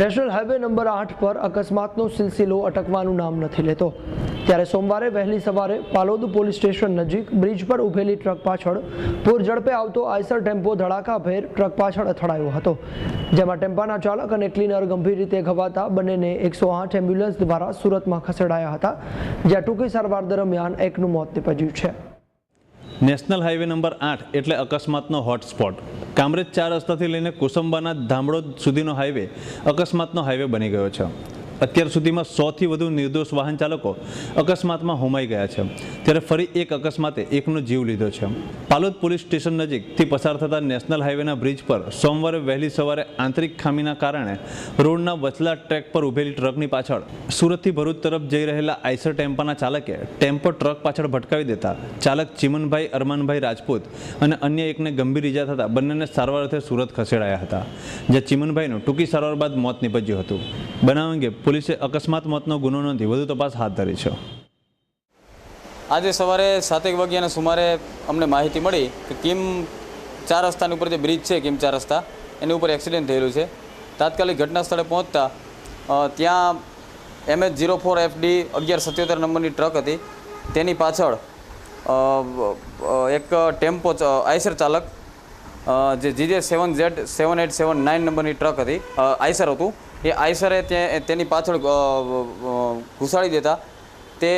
National highway number 8 પર અકસ્માતનો સિલસિલો અટકવાનું નામ નથી લેતો ત્યારે સોમવારે વહેલી સવારે પાલોદ પોલીસ સ્ટેશન નજીક બ્રિજ પર ઉભેલી ટ્રક પાછળ પૂર ઝડપે આવતો આઈસર ટેમ્પો ધડાકાભેર ટ્રક પાછળ અથડાયો હતો, જેમાં ટેમ્પાના ચાલક અને ક્લીનર ગંભીર રીતે ઘવાતા બંનેને 108 એમ્બ્યુલન્સ દ્વારા સુરતમાં ખસેડાયા હતા, જ્યાં ટૂંકી સારવાર દરમિયાન એકનું મોત નીપજ્યું છે। નેશનલ હાઈવે નંબર 8 એટલે અકસ્માતનો હોટસ્પોટ। કામરેજ 4 રસ્તાથી લઈને કુસુંબાના ધામડોદ સુધીનો હાઈવે અકસ્માતનો હાઈવે બની ગયો છે। અત્યાર સુધીમાં 100થી વધુ નિર્દોષ વાહન ચાલકો અકસ્માતમાં હોમાઈ ગયા છે, ત્યારે ફરી એક અકસ્માતે એકનો જીવ લીધો છે। પાલોદ પોલીસ સ્ટેશન નજીકથી પસાર થતા નેશનલ હાઈવેના બ્રિજ પર સોમવારે વહેલી સવારે આંતરિક ખામીના કારણે રોડના વચલા ટ્રેક પર ઊભેલી ટ્રકની પાછળ સુરતથી ભરૂચ તરફ જઈ રહેલા આઈસર ટેમ્પાના ચાલકે ટેમ્પો ટ્રક પાછળ ભટકાવી દેતા ચાલક ચિમનભાઈ અરમાનભાઈ રાજપૂત અને અન્ય એકને ગંભીર ઈજા થતાં બંનેને સારવાર અર્થે સુરત ખસેડાયા હતા, જ્યાં ચિમનભાઈનું ટૂંકી સારવાર બાદ મોત નીપજ્યું હતું। બનાવ અંગે પોલીસે અકસ્માત મોતનો ગુનો નોંધી વધુ તપાસ હાથ ધરી છે। આજે સવારે 7 વાગ્યાના સુમારે અમને માહિતી મળી કે કિમ 4 રસ્તાની ઉપર જે બ્રિજ છે કિમ 4 રસ્તા એની ઉપર એક્સિડન્ટ થયેલું છે। તાત્કાલિક ઘટના સ્થળે પહોંચતા ત્યાં MH04FD 1177 નંબરની ટ્રક હતી, તેની પાછળ એક ટેમ્પો આઈસર ચાલક જે GJ7Z7879 નંબરની ટ્રક હતી, આઈસર હતું, એ આઈસરે તેની પાછળ ઘુસાડી દેતા તે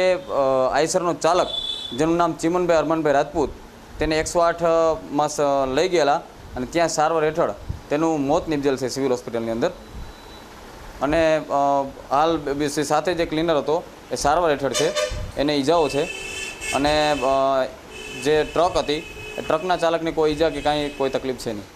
આઈસરનો ચાલક જેનું નામ ચિમનભાઈ અરમાનભાઈ રાજપૂત તેને 108માં લઈ ગયેલા અને ત્યાં સારવાર હેઠળ તેનું મોત નિપજેલ છે સિવિલ હોસ્પિટલની અંદર। અને હાલ સાથે જે ક્લીનર હતો એ સારવાર હેઠળ છે, એને ઈજાઓ છે। અને જે ટ્રક હતી એ ટ્રકના ચાલકને કોઈ ઈજા કે કાંઈ કોઈ તકલીફ છે નહીં।